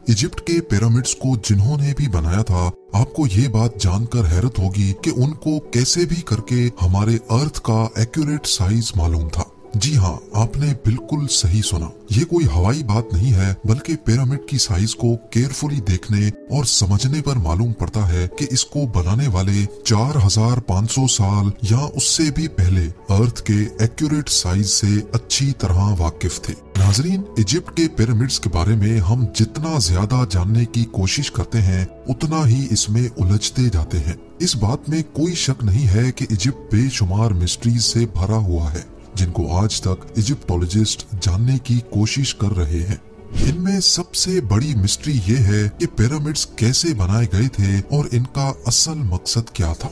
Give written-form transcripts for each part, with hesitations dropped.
Egypt के pyramids को जिन्होंने भी बनाया था, आपको ये बात जानकर हैरत होगी कि उनको कैसे भी करके हमारे अर्थ का एक्यूरेट साइज मालूम था। जी हाँ, आपने बिल्कुल सही सुना। ये कोई हवाई बात नहीं है, बल्कि पिरामिड की साइज को केयरफुली देखने और समझने पर मालूम पड़ता है कि इसको बनाने वाले 4500 साल या उससे भी पहले अर्थ के एक्यूरेट साइज से अच्छी तरह वाकिफ थे। नाजरीन, इजिप्ट के पिरामिड्स के बारे में हम जितना ज्यादा जानने की कोशिश करते हैं, उतना ही इसमें उलझते जाते हैं। इस बात में कोई शक नहीं है कि इजिप्ट बेशुमार मिस्ट्रीज से भरा हुआ है, जिनको आज तक इजिप्टोलॉजिस्ट जानने की कोशिश कर रहे हैं। इनमें सबसे बड़ी मिस्ट्री ये है कि पिरामिड्स कैसे बनाए गए थे और इनका असल मकसद क्या था।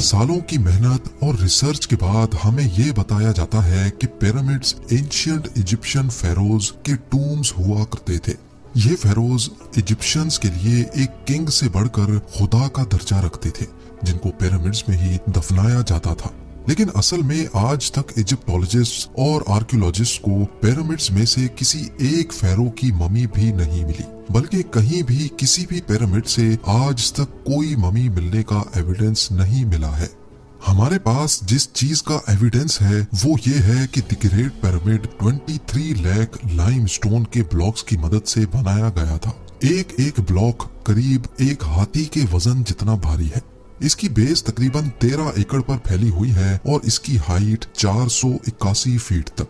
सालों की मेहनत और रिसर्च के बाद हमें ये बताया जाता है कि पिरामिड्स एंशिएंट इजिप्शियन फेरोज के टूम्स हुआ करते थे। ये फेरोज इजिप्शियंस के लिए एक किंग से बढ़कर खुदा का दर्जा रखते थे, जिनको पिरामिड्स में ही दफनाया जाता था। लेकिन असल में आज तक इजिप्टोलॉजिस्ट और आर्कियोलॉजिस्ट को पिरामिड्स में से किसी एक फेरो की ममी भी नहीं मिली, बल्कि कहीं भी किसी भी पिरामिड से आज तक कोई ममी मिलने का एविडेंस नहीं मिला है। हमारे पास जिस चीज का एविडेंस है वो ये है कि the great pyramid 23 lakh limestone के ब्लॉक्स की मदद से बनाया गया था। एक एक ब्लॉक करीब एक हाथी के वजन जितना भारी है। इसकी बेस तकरीबन 13 एकड़ पर फैली हुई है और इसकी हाइट 481 फीट तक।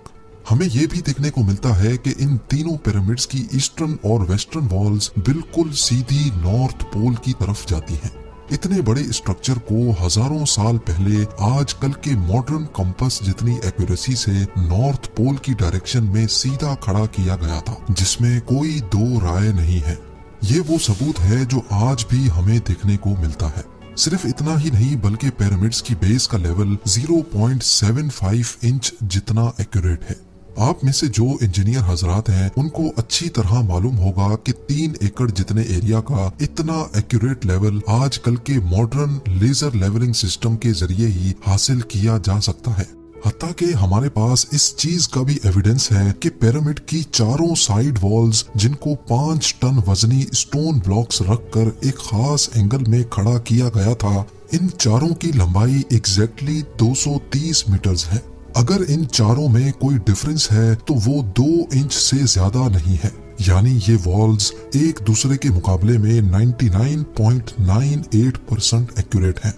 हमें यह भी देखने को मिलता है कि इन तीनों पिरामिड्स की ईस्टर्न और वेस्टर्न वॉल्स बिल्कुल सीधी नॉर्थ पोल की तरफ जाती हैं। इतने बड़े स्ट्रक्चर को हजारों साल पहले आजकल के मॉडर्न कंपास जितनी एक्यूरेसी से नॉर्थ पोल की डायरेक्शन में सीधा खड़ा किया गया था, जिसमें कोई दो राय नहीं है। ये वो सबूत है जो आज भी हमें देखने को मिलता है। सिर्फ इतना ही नहीं, बल्कि पिरामिड्स की बेस का लेवल 0.75 इंच जितना एक्यूरेट है। आप में से जो इंजीनियर हजरात हैं, उनको अच्छी तरह मालूम होगा कि 3 एकड़ जितने एरिया का इतना एक्यूरेट लेवल आजकल के मॉडर्न लेजर लेवलिंग सिस्टम के जरिए ही हासिल किया जा सकता है। हत्ता कि हमारे पास इस चीज का भी एविडेंस है कि पिरामिड की चारों साइड वॉल्स, जिनको 5 टन वजनी स्टोन ब्लॉक्स रखकर एक खास एंगल में खड़ा किया गया था, इन चारों की लंबाई एग्जैक्टली 230 मीटर्स है। अगर इन चारों में कोई डिफरेंस है तो वो 2 इंच से ज्यादा नहीं है। यानी ये वॉल्स एक दूसरे के मुकाबले में 99.98% एक्यूरेट हैं।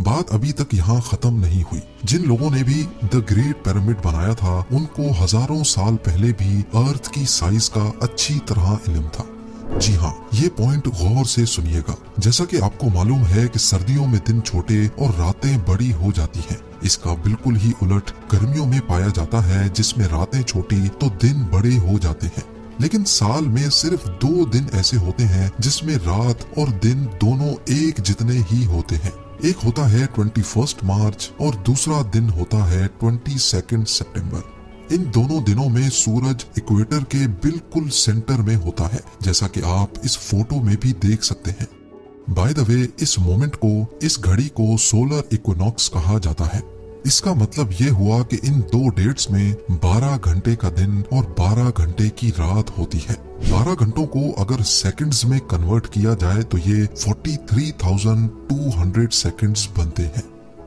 बात अभी तक यहाँ खत्म नहीं हुई। जिन लोगों ने भी द ग्रेट पिरामिड बनाया था, उनको हजारों साल पहले भी अर्थ की साइज का अच्छी तरह इल्म था। जी हाँ, ये पॉइंट गौर से सुनिएगा। जैसा कि आपको मालूम है कि सर्दियों में दिन छोटे और रातें बड़ी हो जाती हैं। इसका बिल्कुल ही उलट गर्मियों में पाया जाता है, जिसमें रातें छोटी तो दिन बड़े हो जाते हैं। लेकिन साल में सिर्फ 2 दिन ऐसे होते हैं जिसमें रात और दिन दोनों एक जितने ही होते हैं। एक होता है 21 मार्च और दूसरा दिन होता है 22 सितंबर। इन दोनों दिनों में सूरज इक्वेटर के बिल्कुल सेंटर में होता है, जैसा कि आप इस फोटो में भी देख सकते हैं। बाय द वे, इस मोमेंट को, इस घड़ी को सोलर इक्विनॉक्स कहा जाता है। इसका मतलब ये हुआ कि इन 2 डेट्स में 12 घंटे का दिन और 12 घंटे की रात होती है। 12 घंटों को अगर सेकंड्स में कन्वर्ट किया जाए तो ये 43,200 सेकंड्स बनते हैं।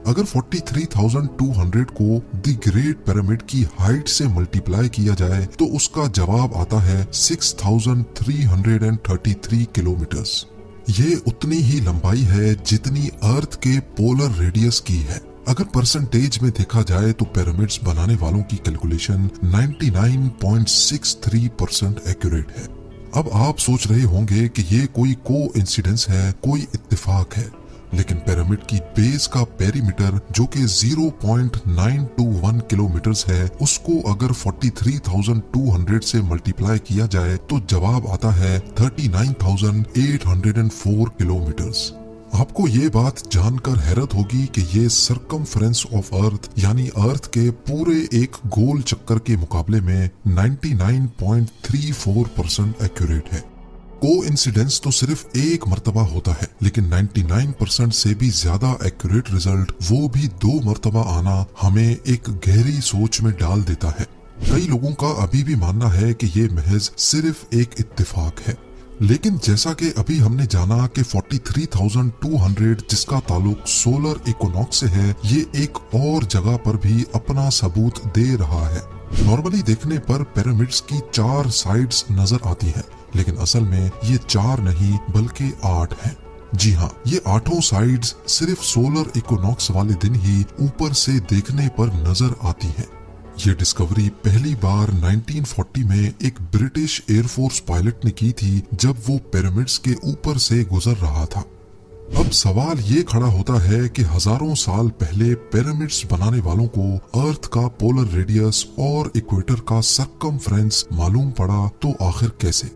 अगर 43,200 को द ग्रेट पिरामिड की हाइट से मल्टीप्लाई किया जाए तो उसका जवाब आता है 6,333 किलोमीटर्स। ये उतनी ही लंबाई है जितनी अर्थ के पोलर रेडियस की है। अगर परसेंटेज में देखा जाए तो पिरामिड्स बनाने वालों की कैलकुलेशन 99.63% एक्यूरेट है। अब आप सोच रहे होंगे कि ये कोई कोइंसिडेंस है, कोई इत्तेफाक है, लेकिन पिरामिड की बेस का पेरीमीटर जो कि 0.921 किलोमीटर्स है, उसको अगर 43,200 से मल्टीप्लाई किया जाए तो जवाब आता है 39,804 किलोमीटर्स। आपको ये बात जानकर हैरत होगी कि ये सरकमफ्रेंस ऑफ अर्थ यानी अर्थ के पूरे एक गोल चक्कर के मुकाबले में 99.34% एक्यूरेट है। कोइंसिडेंस तो सिर्फ एक मर्तबा होता है, लेकिन 99% से भी ज्यादा एक्यूरेट रिजल्ट वो भी 2 मर्तबा आना हमें एक गहरी सोच में डाल देता है। कई लोगों का अभी भी मानना है कि ये महज सिर्फ एक इत्तेफाक है, लेकिन जैसा कि अभी हमने जाना कि 43,200 जिसका ताल्लुक सोलर इक्विनॉक्स से है, ये एक और जगह पर भी अपना सबूत दे रहा है। नॉर्मली देखने पर पिरामिड्स की 4 साइड्स नजर आती हैं, लेकिन असल में ये 4 नहीं बल्कि 8 हैं। जी हाँ, ये 8 साइड्स सिर्फ सोलर इक्विनॉक्स वाले दिन ही ऊपर से देखने पर नजर आती हैं। ये डिस्कवरी पहली बार 1940 में एक ब्रिटिश एयरफोर्स पायलट ने की थी जब वो पिरामिड्स के ऊपर से गुजर रहा था। अब सवाल ये खड़ा होता है कि हजारों साल पहले पिरामिड्स बनाने वालों को अर्थ का पोलर रेडियस और इक्वेटर का सर्कमफ्रेंस मालूम पड़ा, तो आखिर कैसे?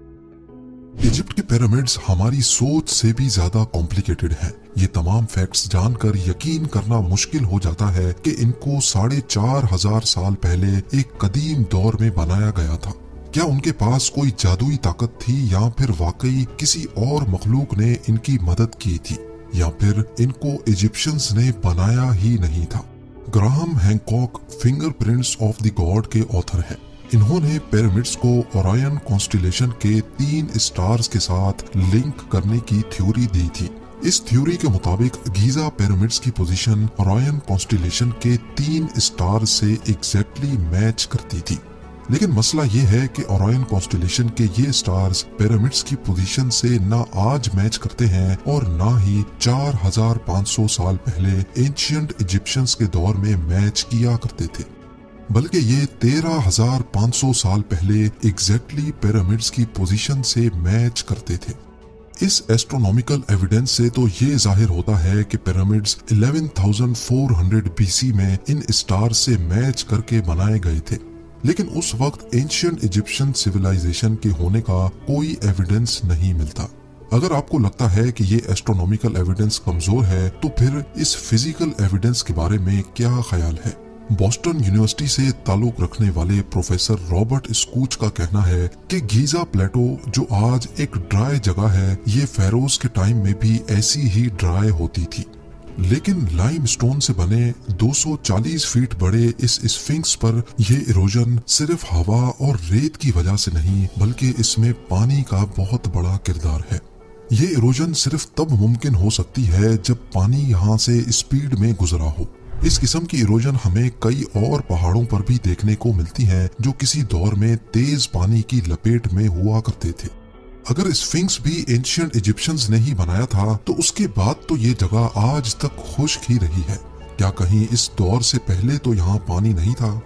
इजिप्ट के पिरामिड्स हमारी सोच से भी ज्यादा कॉम्प्लिकेटेड हैं। ये तमाम फैक्ट्स जानकर यकीन करना मुश्किल हो जाता है कि इनको 4,500 साल पहले एक कदीम दौर में बनाया गया था। क्या उनके पास कोई जादुई ताकत थी, या फिर वाकई किसी और मखलूक ने इनकी मदद की थी, या फिर इनको इजिप्शियंस ने बनाया ही नहीं था? Graham Hancock fingerprints of the God के ऑथर हैं। इन्होंने पिरामिड्स को ओरायन कॉन्स्टिलेशन के 3 स्टार्स के साथ लिंक करने की थ्योरी दी थी। इस थ्योरी के मुताबिक गीजा पिरामिड्स की पोजीशन ओरायन कॉन्स्टिलेशन के 3 स्टार से एग्जैक्टली मैच करती थी। लेकिन मसला ये है कि ओरायन कॉन्स्टिलेशन के ये स्टार्स पिरामिड्स की पोजीशन से ना आज मैच करते हैं और ना ही 4,500 साल पहले एंशिएंट इजिप्शियंस के दौर में मैच किया करते थे, बल्कि ये 13,500 साल पहले एग्जैक्टली पिरामिड्स की पोजीशन से मैच करते थे। इस एस्ट्रोनॉमिकल एविडेंस से तो ये जाहिर होता है कि पिरामिड्स 11,400 BC में इन स्टार से मैच करके बनाए गए थे। लेकिन उस वक्त एंशिएंट इजिप्शियन सिविलाइजेशन के होने का कोई एविडेंस नहीं मिलता। अगर आपको लगता है कि ये एस्ट्रोनॉमिकल एविडेंस कमजोर है, तो फिर इस फिजिकल एविडेंस के बारे में क्या ख्याल है? बॉस्टन यूनिवर्सिटी से ताल्लुक रखने वाले प्रोफेसर रॉबर्ट स्कूच का कहना है कि गीजा प्लेटो जो आज एक ड्राई जगह है, ये फेरोज के टाइम में भी ऐसी ही ड्राई होती थी। लेकिन लाइमस्टोन से बने 240 फीट बड़े इस स्फिंक्स पर यह इरोजन सिर्फ हवा और रेत की वजह से नहीं, बल्कि इसमें पानी का बहुत बड़ा किरदार है। ये इरोजन सिर्फ तब मुमकिन हो सकती है जब पानी यहाँ से स्पीड में गुजरा हो। इस किस्म की इरोजन हमें कई और पहाड़ों पर भी देखने को मिलती हैं जो किसी दौर में तेज पानी की लपेट में हुआ करते थे। अगर स्फिंक्स भी एंशिएंट इजिप्शियंस ने ही बनाया था, तो उसके बाद तो ये जगह आज तक खुश्क ही रही है। क्या कहीं इस दौर से पहले तो यहाँ पानी नहीं था?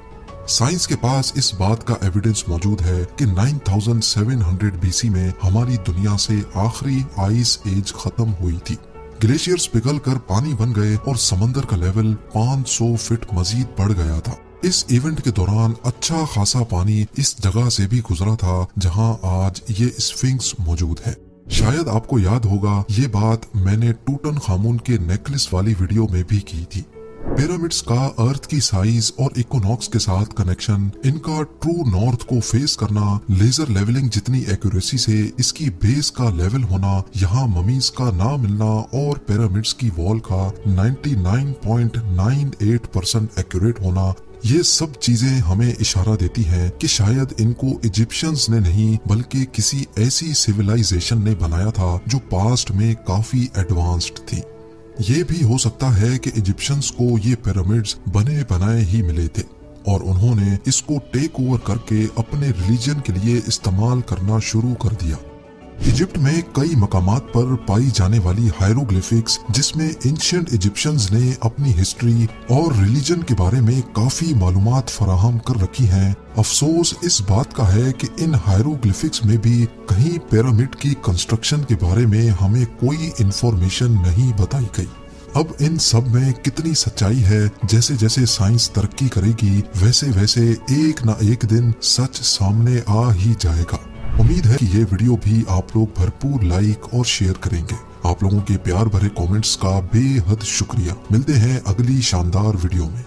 साइंस के पास इस बात का एविडेंस मौजूद है कि 9,700 BC में हमारी दुनिया से आखिरी आइस एज खत्म हुई थी। ग्लेशियर्स पिघल कर पानी बन गए और समंदर का लेवल 500 फीट मजीद बढ़ गया था। इस इवेंट के दौरान अच्छा खासा पानी इस जगह से भी गुजरा था जहां आज ये स्फिंक्स मौजूद है। शायद आपको याद होगा, ये बात मैंने टूटनखामुन के नेकलेस वाली वीडियो में भी की थी। पिरामिड्स का अर्थ की साइज और इक्विनॉक्स के साथ कनेक्शन, इनका ट्रू नॉर्थ को फेस करना, लेजर लेवलिंग जितनी एक्यूरेसी से इसकी बेस का लेवल होना, यहाँ ममीज का ना मिलना और पिरामिड्स की वॉल का 99.98% एक्यूरेट होना, ये सब चीजें हमें इशारा देती हैं कि शायद इनको इजिप्शियंस ने नहीं बल्कि किसी ऐसी सिविलाइजेशन ने बनाया था जो पास्ट में काफी एडवांस्ड थी। ये भी हो सकता है कि इजिप्शियंस को ये पिरामिड्स बने बनाए ही मिले थे और उन्होंने इसको टेक ओवर करके अपने रिलीजन के लिए इस्तेमाल करना शुरू कर दिया। इजिप्ट में कई मकामात पर पाई जाने वाली हायरोग्लिफिक्स, जिसमें एंशिएंट इजिप्शियंस ने अपनी हिस्ट्री और रिलीजन के बारे में काफी मालूमात फराहम कर रखी हैं। अफसोस इस बात का है कि इन हायरोग्लिफिक्स में भी कहीं पिरामिड की कंस्ट्रक्शन के बारे में हमें कोई इंफॉर्मेशन नहीं बताई गई। अब इन सब में कितनी सच्चाई है, जैसे जैसे साइंस तरक्की करेगी वैसे वैसे एक ना एक दिन सच सामने आ ही जाएगा। उम्मीद है कि ये वीडियो भी आप लोग भरपूर लाइक और शेयर करेंगे। आप लोगों के प्यार भरे कमेंट्स का बेहद शुक्रिया। मिलते हैं अगली शानदार वीडियो में।